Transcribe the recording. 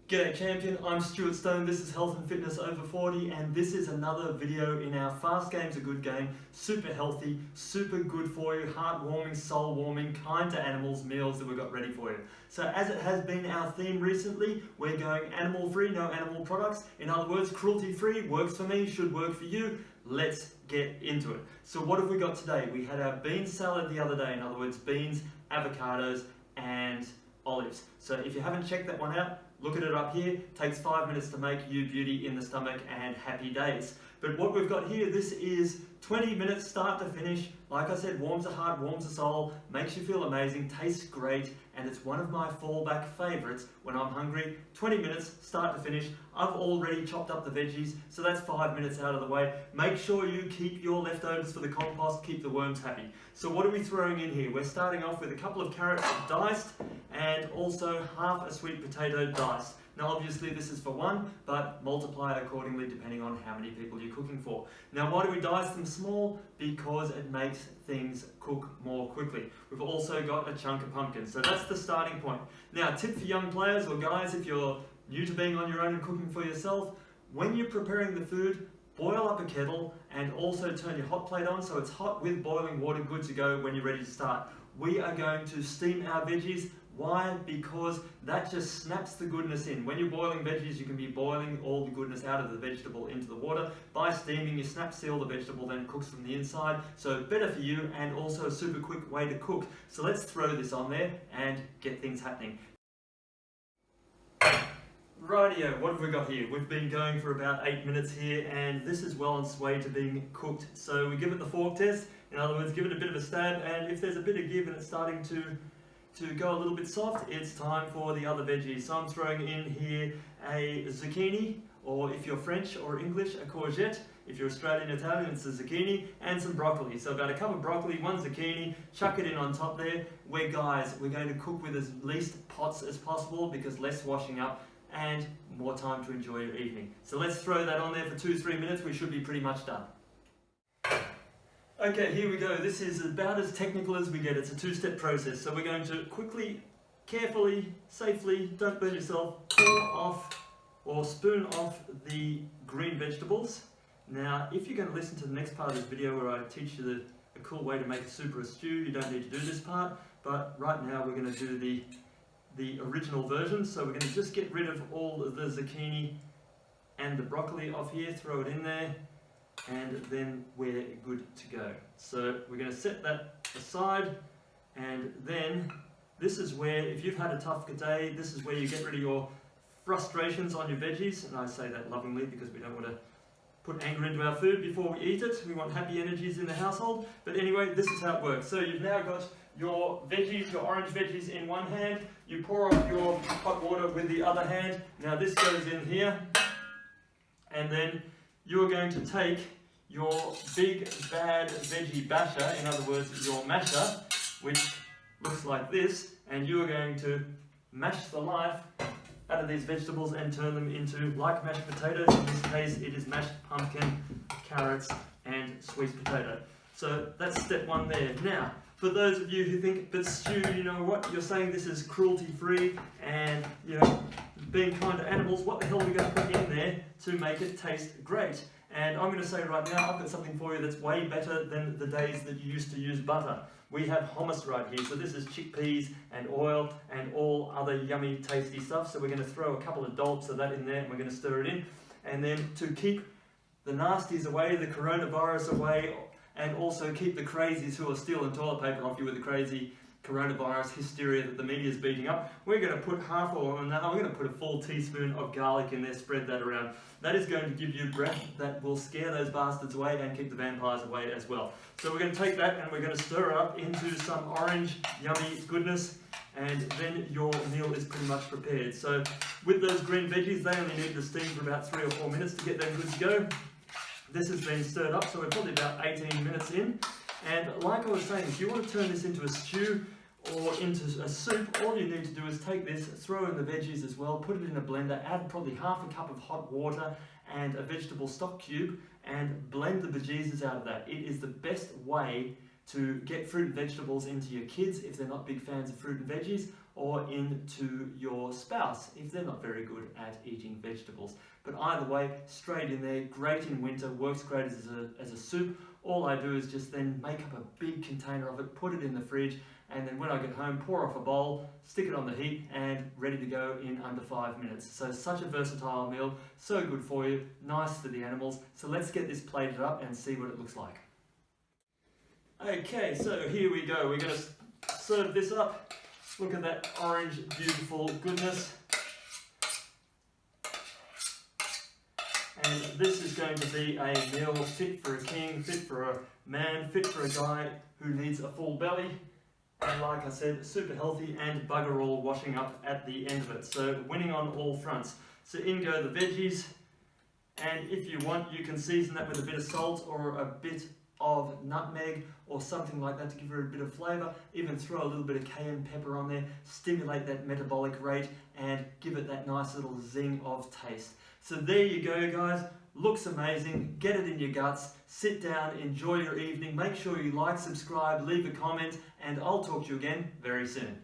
G'day champion, I'm Stuart Stone, this is Health and Fitness Over 40 and this is another video in our Fast Game's a Good Game, super healthy, super good for you, heartwarming, soul warming, kind to animals meals that we've got ready for you. So as it has been our theme recently, we're going animal free, no animal products. In other words, cruelty free, works for me, should work for you. Let's get into it. So what have we got today? We had our bean salad the other day, in other words, beans, avocados and olives. So if you haven't checked that one out, look at it up here. Takes 5 minutes to make, you beauty in the stomach and happy days. But what we've got here, this is 20 minutes start to finish. Like I said, warms the heart, warms the soul, makes you feel amazing, tastes great, and it's one of my fallback favorites when I'm hungry. 20 minutes start to finish. I've already chopped up the veggies, so that's 5 minutes out of the way. Make sure you keep your leftovers for the compost, keep the worms happy. So what are we throwing in here? We're starting off with a couple of carrots diced and also half a sweet potato diced. Now obviously this is for one, but multiply it accordingly depending on how many people you're cooking for. Now why do we dice them small? Because it makes things cook more quickly. We've also got a chunk of pumpkin, so that's the starting point. Now tip for young players or guys, if you're new to being on your own and cooking for yourself, when you're preparing the food, boil up a kettle and also turn your hot plate on so it's hot with boiling water, good to go when you're ready to start. We are going to steam our veggies. Why? Because that just snaps the goodness in. When you're boiling veggies, you can be boiling all the goodness out of the vegetable into the water. By steaming, you snap seal the vegetable, then it cooks from the inside. So better for you and also a super quick way to cook. So let's throw this on there and get things happening. Rightio, what have we got here? We've been going for about 8 minutes here and this is well on its way to being cooked. So we give it the fork test. In other words, give it a bit of a stab, and if there's a bit of give and it's starting to go a little bit soft, it's time for the other veggies. So I'm throwing in here a zucchini, or if you're French or English, a courgette. If you're Australian Italian, it's a zucchini, and some broccoli. So about a cup of broccoli, one zucchini, chuck it in on top there. We're going to cook with as least pots as possible because less washing up and more time to enjoy your evening. So let's throw that on there for 2-3 minutes. We should be pretty much done. Okay, here we go. This is about as technical as we get. It's a two-step process. So we're going to quickly, carefully, safely, don't burn yourself, pour off or spoon off the green vegetables. Now, if you're going to listen to the next part of this video where I teach you a cool way to make a soup or a stew, you don't need to do this part. But right now we're going to do the original version. So we're going to just get rid of all of the zucchini and the broccoli off here, throw it in there, and then we're good to go. So we're going to set that aside, and then this is where, if you've had a tough day, this is where you get rid of your frustrations on your veggies, and I say that lovingly because we don't want to put anger into our food before we eat it. We want happy energies in the household. But anyway, this is how it works. So you've now got your veggies, your orange veggies in one hand, you pour off your hot water with the other hand. Now this goes in here, and then you're going to take your big bad veggie basher, in other words your masher, which looks like this, and you are going to mash the life out of these vegetables and turn them into, like mashed potatoes, in this case it is mashed pumpkin, carrots and sweet potato. So that's step one there. Now, for those of you who think, but Stu, you know what, you're saying this is cruelty free and, you know, being kind to animals, what the hell are we going to put in there to make it taste great? And I'm going to say right now, I've got something for you that's way better than the days that you used to use butter. We have hummus right here. So this is chickpeas and oil and all other yummy, tasty stuff. So we're going to throw a couple of dollops of that in there and we're going to stir it in. And then to keep the nasties away, the coronavirus away, and also keep the crazies who are stealing toilet paper off you with the crazy coronavirus hysteria that the media is beating up, we're going to put half, or now we're going to put a full teaspoon of garlic in there, spread that around. That is going to give you breath that will scare those bastards away and keep the vampires away as well. So we're going to take that and we're going to stir it up into some orange yummy goodness, and then your meal is pretty much prepared. So with those green veggies, they only need to steam for about 3 or 4 minutes to get them good to go. This has been stirred up, so we're probably about 18 minutes in. And like I was saying, if you want to turn this into a stew or into a soup, all you need to do is take this, throw in the veggies as well, put it in a blender, add probably half a cup of hot water and a vegetable stock cube, and blend the bejesus out of that. It is the best way to get fruit and vegetables into your kids if they're not big fans of fruit and veggies. or into your spouse if they're not very good at eating vegetables. But either way, straight in there, great in winter, works great as a soup. All I do is just then make up a big container of it, put it in the fridge, and then when I get home, pour off a bowl, stick it on the heat, and ready to go in under 5 minutes. So such a versatile meal, so good for you, nice for the animals. So let's get this plated up and see what it looks like. Okay, so here we go. We're going to serve this up. Look at that orange, beautiful goodness. And this is going to be a meal fit for a king, fit for a man, fit for a guy who needs a full belly. And like I said, super healthy and bugger all washing up at the end of it. So winning on all fronts. So in go the veggies. And if you want, you can season that with a bit of salt or a bit of nutmeg or something like that to give her a bit of flavour. Even throw a little bit of cayenne pepper on there, stimulate that metabolic rate and give it that nice little zing of taste. So there you go, guys. Looks amazing. Get it in your guts. Sit down, enjoy your evening. Make sure you like, subscribe, leave a comment, and I'll talk to you again very soon.